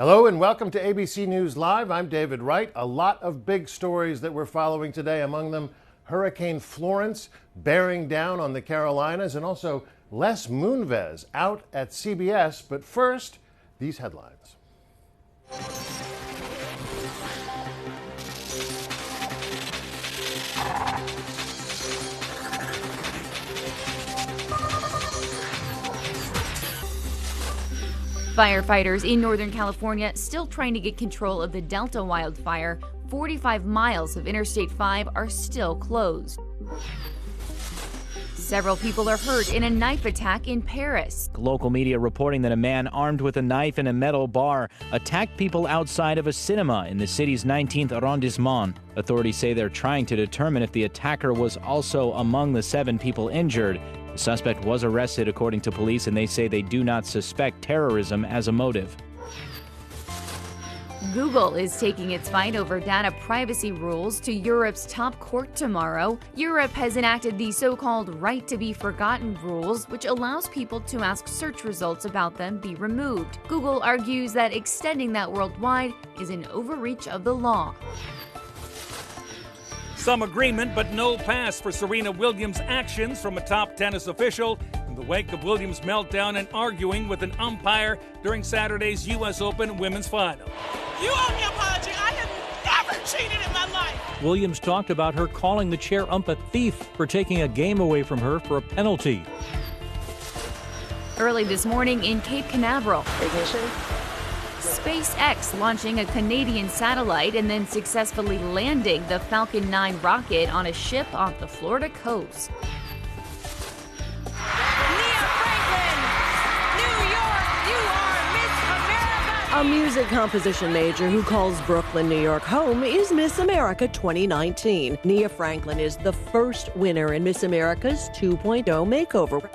Hello and welcome to ABC News Live. I'm David Wright. A lot of big stories that we're following today, among them Hurricane Florence bearing down on the Carolinas, and also Les Moonves out at CBS. But first, these headlines. Firefighters in Northern California still trying to get control of the Delta wildfire. 45 miles of Interstate 5 are still closed. Several people are hurt in a knife attack in Paris. Local media reporting that a man armed with a knife and a metal bar attacked people outside of a cinema in the city's 19th arrondissement. Authorities say they're trying to determine if the attacker was also among the 7 people injured. The suspect was arrested, according to police, and they say they do not suspect terrorism as a motive. Google is taking its fight over data privacy rules to Europe's top court tomorrow. Europe has enacted the so-called right to be forgotten rules, which allows people to ask search results about them be removed. Google argues that extending that worldwide is an overreach of the law. Some agreement, but no pass for Serena Williams' actions from a top tennis official in the wake of Williams' meltdown and arguing with an umpire during Saturday's U.S. Open women's final. You owe me an apology. I have never cheated in my life. Williams talked about her calling the chair ump a thief for taking a game away from her for a penalty. Early this morning in Cape Canaveral, Ignition. SpaceX launching a Canadian satellite and then successfully landing the Falcon 9 rocket on a ship off the Florida coast. Nia Franklin, New York, you are Miss America. A music composition major who calls Brooklyn, New York home is Miss America 2019. Nia Franklin is the first winner in Miss America's 2.0 makeover.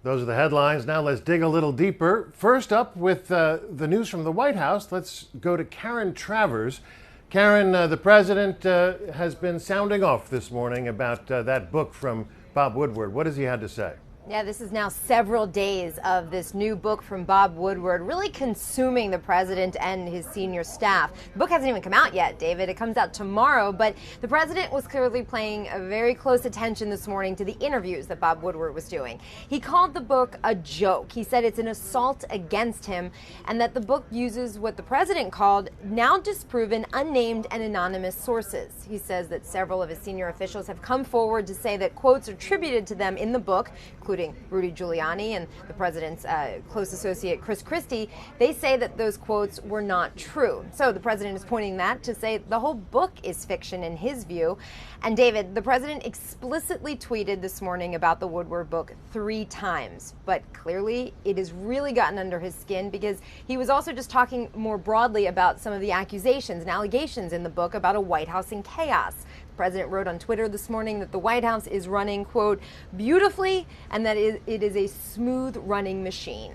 Those are the headlines. Now let's dig a little deeper. First up with the news from the White House, let's go to Karen Travers. Karen, the president has been sounding off this morning about that book from Bob Woodward. What has he had to say? Yeah, this is now several days of this new book from Bob Woodward really consuming the president and his senior staff. The book hasn't even come out yet, David. It comes out tomorrow, but the president was clearly paying a very close attention this morning to the interviews that Bob Woodward was doing. He called the book a joke. He said it's an assault against him and that the book uses what the president called now disproven, unnamed, and anonymous sources. He says that several of his senior officials have come forward to say that quotes attributed to them in the book, including Rudy Giuliani and the president's close associate Chris Christie, they say that those quotes were not true. So the president is pointing that to say the whole book is fiction in his view. And David, the president explicitly tweeted this morning about the Woodward book 3 times, but clearly it has really gotten under his skin because he was also just talking more broadly about some of the accusations and allegations in the book about a White House in chaos. The president wrote on Twitter this morning that the White House is running, quote, beautifully, and that it is a smooth running machine.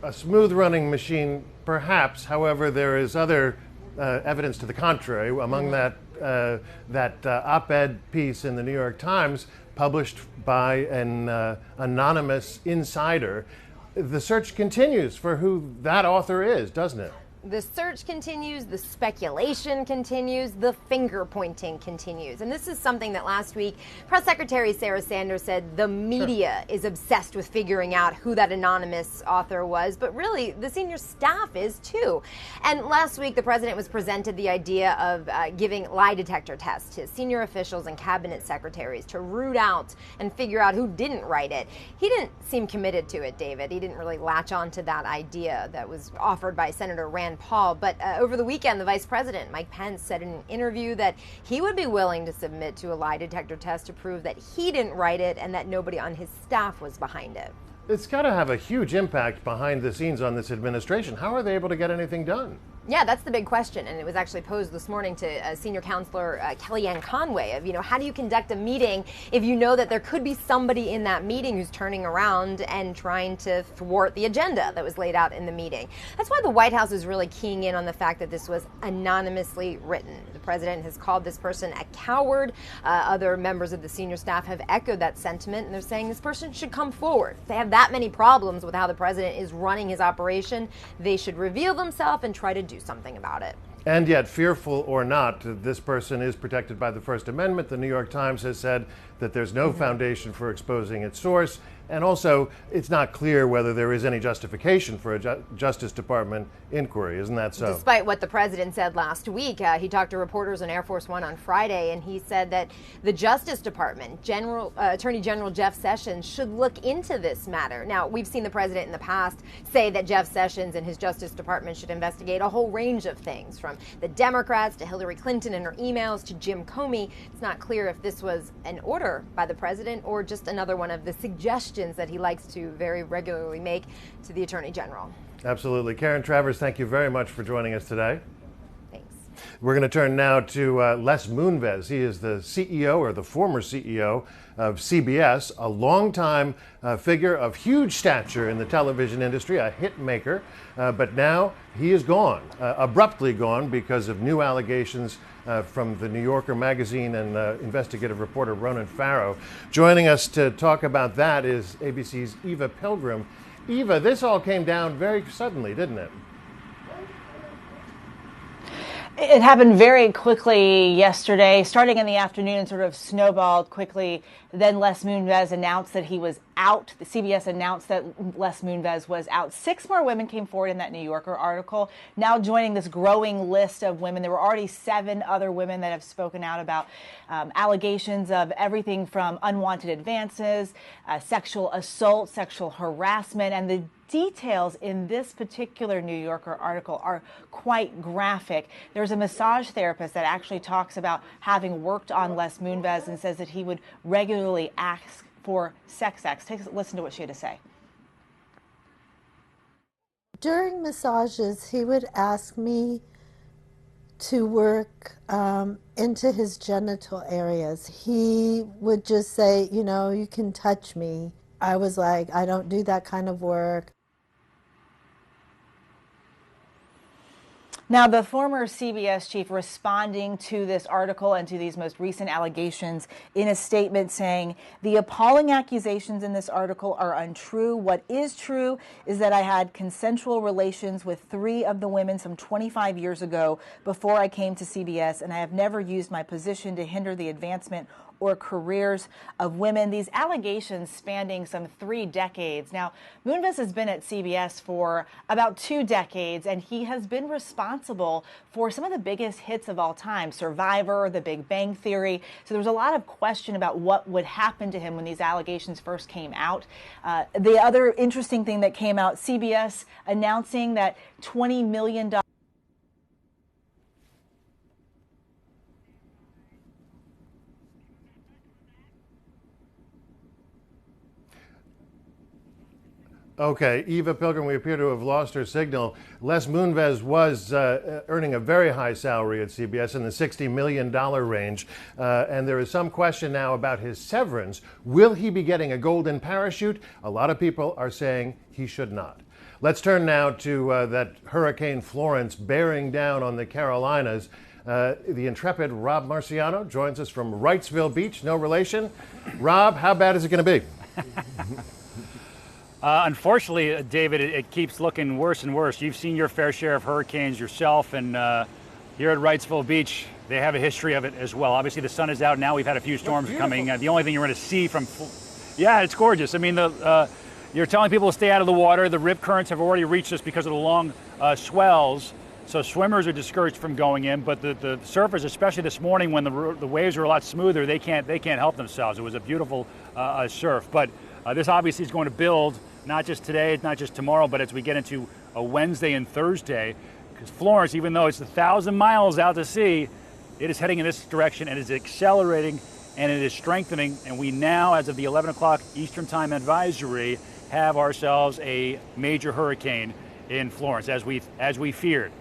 A smooth running machine, perhaps. However, there is other evidence to the contrary. Among that op-ed piece in the New York Times published by an anonymous insider. The search continues for who that author is, doesn't it? The search continues, the speculation continues, the finger pointing continues. And this is something that last week Press Secretary Sarah Sanders said the media is obsessed with figuring out who that anonymous author was, but really the senior staff is too. And last week the president was presented the idea of giving lie detector tests to senior officials and cabinet secretaries to root out and figure out who didn't write it. He didn't seem committed to it, David. He didn't really latch on to that idea that was offered by Senator Rand Paul. But over the weekend, the vice president, Mike Pence, said in an interview that he would be willing to submit to a lie detector test to prove that he didn't write it and that nobody on his staff was behind it. It's got to have a huge impact behind the scenes on this administration. How are they able to get anything done? Yeah, that's the big question, and it was actually posed this morning to senior counselor Kellyanne Conway of, how do you conduct a meeting if you know that there could be somebody in that meeting who's turning around and trying to thwart the agenda that was laid out in the meeting. That's why the White House is really keying in on the fact that this was anonymously written. The president has called this person a coward. Other members of the senior staff have echoed that sentiment, and they're saying this person should come forward. If they have that many problems with how the president is running his operation, they should reveal themselves and try to do something about it. And yet, fearful or not, this person is protected by the First Amendment. The New York Times has said that there's no foundation for exposing its source. And also, it's not clear whether there is any justification for a Justice Department inquiry. Isn't that so? Despite what the president said last week, he talked to reporters on Air Force One on Friday, and he said that the Justice Department, Attorney General Jeff Sessions, should look into this matter. Now, we've seen the president in the past say that Jeff Sessions and his Justice Department should investigate a whole range of things, from the Democrats to Hillary Clinton and her emails to Jim Comey. It's not clear if this was an order by the president or just another one of the suggestions that he likes to very regularly make to the Attorney General. Absolutely. Karen Travers, thank you very much for joining us today. Thanks. We're going to turn now to Les Moonves. He is the CEO, or the former CEO, of CBS, a longtime figure of huge stature in the television industry, a hit maker. But now he is gone, abruptly gone, because of new allegations from the New Yorker magazine and investigative reporter Ronan Farrow. Joining us to talk about that is ABC's Eva Pilgrim. Eva, this all came down very suddenly, didn't it? It happened very quickly yesterday, starting in the afternoon, sort of snowballed quickly. Then Les Moonves announced that he was out. The CBS announced that Les Moonves was out. 6 more women came forward in that New Yorker article, now joining this growing list of women. There were already 7 other women that have spoken out about allegations of everything from unwanted advances, sexual assault, sexual harassment, and the details in this particular New Yorker article are quite graphic. There's a massage therapist that actually talks about having worked on Les Moonves and says that he would regularly ask for sex acts. Take a listen to what she had to say. During massages, he would ask me to work into his genital areas. He would just say, you can touch me. I was like, I don't do that kind of work. Now, the former CBS chief responding to this article and to these most recent allegations in a statement saying, the appalling accusations in this article are untrue. What is true is that I had consensual relations with 3 of the women some 25 years ago before I came to CBS, and I have never used my position to hinder the advancement or careers of women. These allegations spanning some 3 decades. Now, Moonves has been at CBS for about 2 decades, and he has been responsible for some of the biggest hits of all time, Survivor, The Big Bang Theory. So there was a lot of question about what would happen to him when these allegations first came out. The other interesting thing that came out, CBS announcing that $20 million Okay, Eva Pilgrim, we appear to have lost her signal. Les Moonves was earning a very high salary at CBS in the $60 million range, and there is some question now about his severance. Will he be getting a golden parachute? A lot of people are saying he should not. Let's turn now to that Hurricane Florence bearing down on the Carolinas. The intrepid Rob Marciano joins us from Wrightsville Beach, no relation. Rob, how bad is it going to be? Unfortunately, David, it keeps looking worse and worse. You've seen your fair share of hurricanes yourself, and here at Wrightsville Beach, they have a history of it as well. Obviously, the sun is out now. We've had a few storms coming. The only thing you're going to see from... Yeah, it's gorgeous. I mean, you're telling people to stay out of the water. The rip currents have already reached us because of the long swells, so swimmers are discouraged from going in. But the surfers, especially this morning when the waves are a lot smoother, they can't help themselves. It was a beautiful surf. But this obviously is going to build, not just today, not just tomorrow, but as we get into a Wednesday and Thursday, because Florence, even though it's 1,000 miles out to sea, it is heading in this direction and is accelerating and it is strengthening. And we now, as of the 11 o'clock Eastern Time advisory, have ourselves a major hurricane in Florence, as we feared,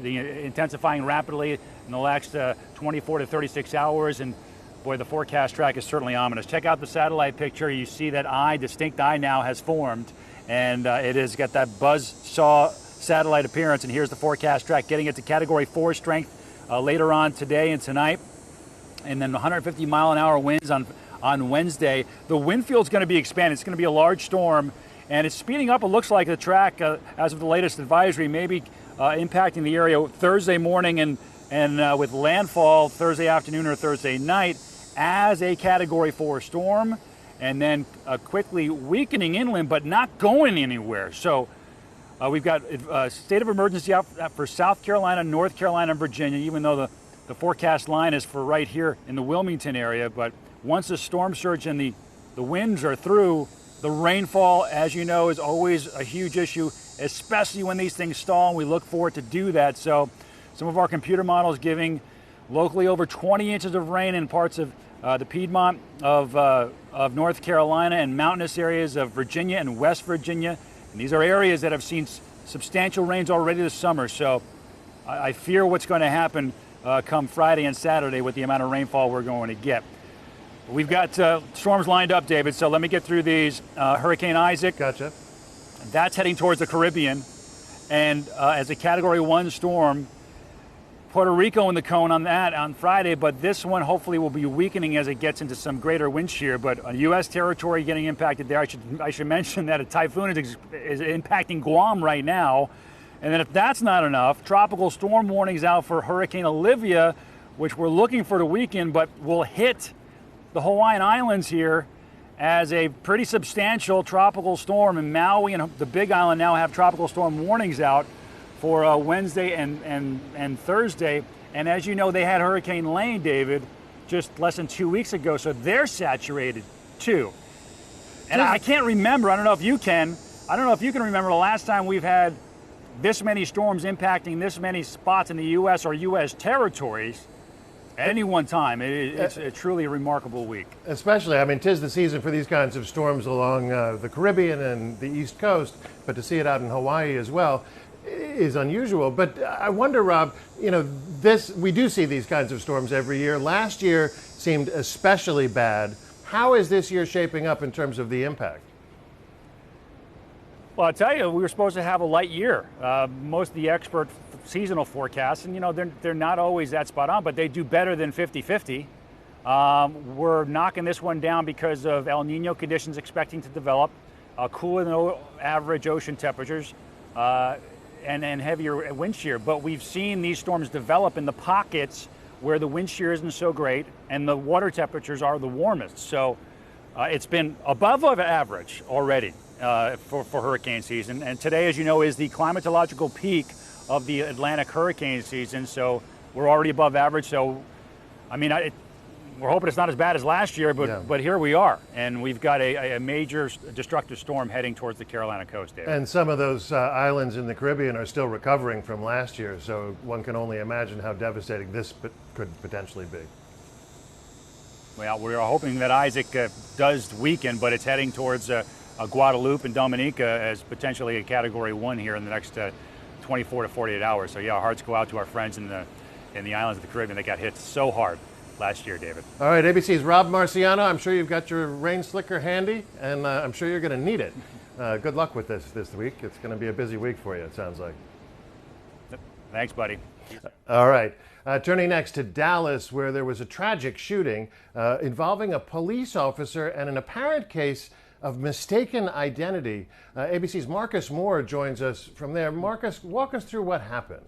intensifying rapidly in the last 24 to 36 hours. And boy, the forecast track is certainly ominous. Check out the satellite picture. You see that distinct eye now has formed, and it has got that buzzsaw satellite appearance. And here's the forecast track, getting it to Category 4 strength later on today and tonight. And then 150 mile an hour winds on Wednesday. The wind field's going to be expanded. It's going to be a large storm, and it's speeding up. It looks like the track, as of the latest advisory, may be impacting the area Thursday morning and with landfall Thursday afternoon or Thursday night as a Category 4 storm, and then quickly weakening inland, but not going anywhere. So we've got a state of emergency out for South Carolina, North Carolina, and Virginia, even though the forecast line is for right here in the Wilmington area. But once the storm surge and the winds are through, the rainfall, as you know, is always a huge issue, especially when these things stall, and we look for it to do that. So some of our computer models giving locally over 20 inches of rain in parts of the Piedmont of North Carolina and mountainous areas of Virginia and West Virginia. And these are areas that have seen substantial rains already this summer. So I fear what's going to happen come Friday and Saturday with the amount of rainfall we're going to get. We've got storms lined up, David, so let me get through these. Hurricane Isaac. Gotcha. That's heading towards the Caribbean. And as a Category 1 storm, Puerto Rico in the cone on that on Friday, but this one hopefully will be weakening as it gets into some greater wind shear. But U.S. territory getting impacted there. I should mention that a typhoon is impacting Guam right now. And then if that's not enough, tropical storm warnings out for Hurricane Olivia, which we're looking for to weaken, but will hit the Hawaiian Islands here as a pretty substantial tropical storm. And Maui and the Big Island now have tropical storm warnings out for Wednesday and Thursday. And as you know, they had Hurricane Lane, David, just less than 2 weeks ago, so they're saturated too. And I can't remember, I don't know if you can remember the last time we've had this many storms impacting this many spots in the U.S. or U.S. territories at any one time. It's a truly remarkable week. Especially, I mean, 'tis the season for these kinds of storms along the Caribbean and the East Coast, but to see it out in Hawaii as well is unusual. But I wonder, Rob, we do see these kinds of storms every year. Last year seemed especially bad. How is this year shaping up in terms of the impact? Well, I'll tell you, we were supposed to have a light year. Most of the expert seasonal forecasts, and they're not always that spot on, but they do better than 50-50. We're knocking this one down because of El Nino conditions expecting to develop, cooler than average ocean temperatures, and heavier wind shear. But we've seen these storms develop in the pockets where the wind shear isn't so great and the water temperatures are the warmest. So it's been above average already for hurricane season. And today, as you know, is the climatological peak of the Atlantic hurricane season. So we're already above average. So, I mean, we're hoping it's not as bad as last year, but here we are. And we've got a major destructive storm heading towards the Carolina coast, David. And some of those islands in the Caribbean are still recovering from last year. So one can only imagine how devastating this could potentially be. Well, we're hoping that Isaac does weaken, but it's heading towards Guadeloupe and Dominica as potentially a Category 1 here in the next 24 to 48 hours. So yeah, our hearts go out to our friends in the islands of the Caribbean that got hit so hard last year, David. All right, ABC's Rob Marciano. I'm sure you've got your rain slicker handy, and I'm sure you're going to need it. Good luck with this week. It's going to be a busy week for you, it sounds like. Thanks, buddy. All right. Turning next to Dallas, where there was a tragic shooting involving a police officer and an apparent case of mistaken identity. ABC's Marcus Moore joins us from there. Marcus, walk us through what happened.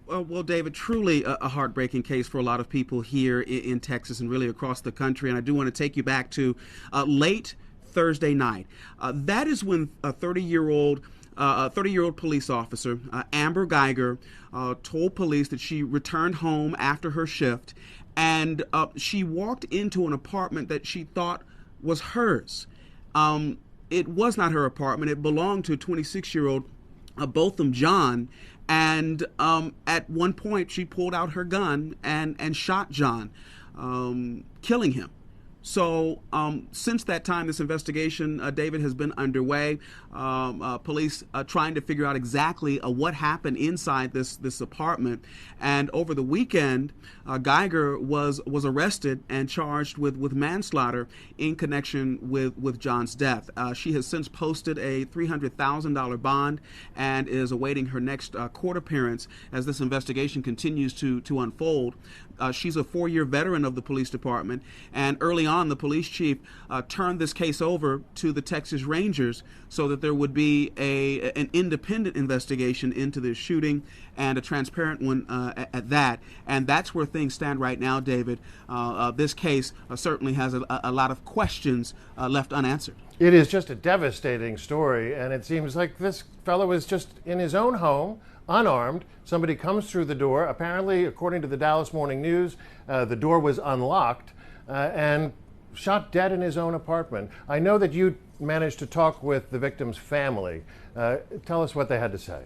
Well, David, truly a heartbreaking case for a lot of people here in Texas and really across the country. And I do want to take you back to late Thursday night. That is when a 30-year-old police officer, Amber Geiger, told police that she returned home after her shift, and she walked into an apartment that she thought was hers. It was not her apartment. It belonged to 26-year-old Botham John, and at one point she pulled out her gun and shot John, killing him. So since that time, this investigation, David, has been underway. Police trying to figure out exactly what happened inside this apartment. And over the weekend, Geiger was arrested and charged with manslaughter in connection with John's death. She has since posted a $300,000 bond and is awaiting her next court appearance as this investigation continues to unfold. She's a 4-year veteran of the police department, and early on, the police chief turned this case over to the Texas Rangers so that there would be an independent investigation into this shooting, and a transparent one at that. And that's where things stand right now, David. This case certainly has a lot of questions left unanswered. It is just a devastating story, and it seems like this fellow is just in his own home, unarmed. Somebody comes through the door. Apparently, according to the Dallas Morning News, the door was unlocked and shot dead in his own apartment. I know that you managed to talk with the victim's family. Tell us what they had to say.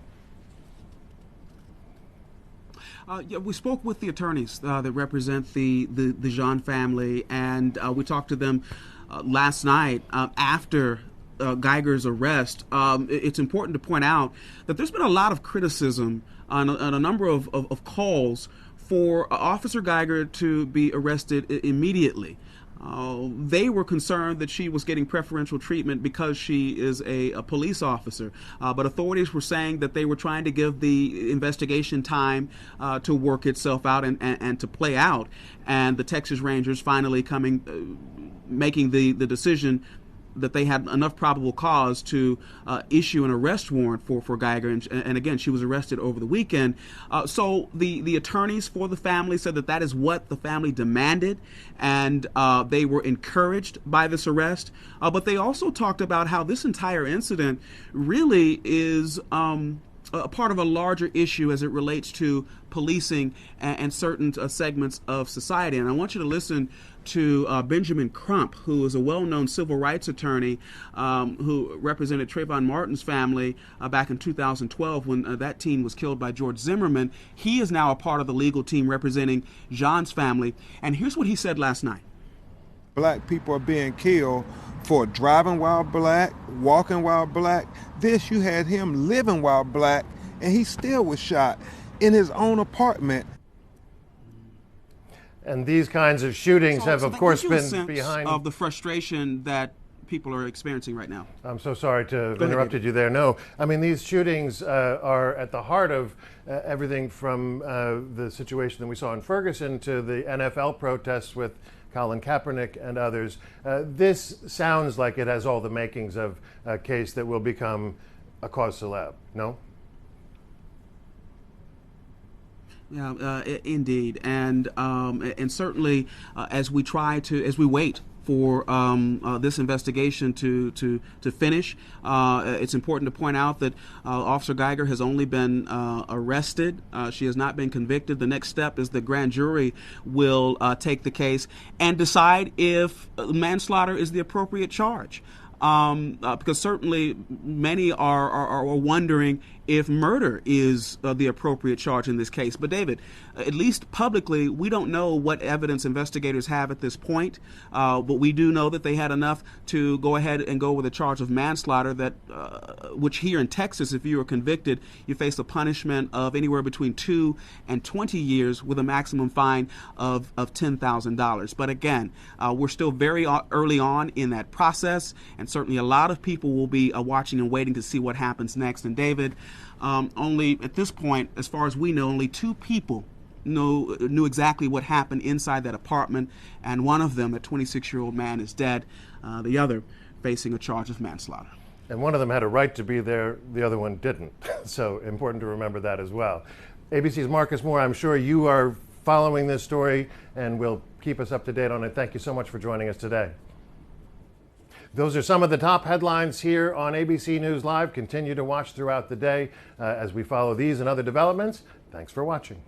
Yeah, we spoke with the attorneys that represent the Jean family, and we talked to them last night after Geiger's arrest. It's important to point out that there's been a lot of criticism on a number of calls for Officer Geiger to be arrested immediately. They were concerned that she was getting preferential treatment because she is a police officer. But authorities were saying that they were trying to give the investigation time to work itself out and to play out. And the Texas Rangers finally making the decision that they had enough probable cause to issue an arrest warrant for Geiger. And again, she was arrested over the weekend. So the attorneys for the family said that is what the family demanded, and they were encouraged by this arrest. But they also talked about how this entire incident really is a part of a larger issue as it relates to policing and certain segments of society. And I want you to listen to Benjamin Crump, who is a well-known civil rights attorney who represented Trayvon Martin's family back in 2012 when that teen was killed by George Zimmerman. He is now a part of the legal team representing Jean's family. And here's what he said last night. Black people are being killed for driving while black, walking while black. This, you had him living while black, and he still was shot in his own apartment. And these kinds of shootings have, of course, been sense behind of the frustration that people are experiencing right now. I'm so sorry to have interrupted you there. No, I mean, these shootings are at the heart of everything from the situation that we saw in Ferguson to the NFL protests with Colin Kaepernick and others. This sounds like it has all the makings of a case that will become a cause célèbre, no? Yeah, indeed, and certainly as we wait for this investigation to finish, it's important to point out that Officer Geiger has only been arrested. She has not been convicted. The next step is the grand jury will take the case and decide if manslaughter is the appropriate charge. Because certainly many are wondering if murder is the appropriate charge in this case. But David, at least publicly, we don't know what evidence investigators have at this point, but we do know that they had enough to go ahead and go with a charge of manslaughter that, which here in Texas, if you are convicted, you face a punishment of anywhere between 2 and 20 years with a maximum fine of $10,000. But again, we're still very early on in that process, and certainly a lot of people will be watching and waiting to see what happens next. And David, only at this point, as far as we know, only 2 people knew exactly what happened inside that apartment, and one of them, a 26-year-old man, is dead. The other facing a charge of manslaughter. And one of them had a right to be there, the other one didn't. So important to remember that as well. ABC's Marcus Moore, I'm sure you are following this story and will keep us up to date on it. Thank you so much for joining us today. Those are some of the top headlines here on ABC News Live. Continue to watch throughout the day as we follow these and other developments. Thanks for watching.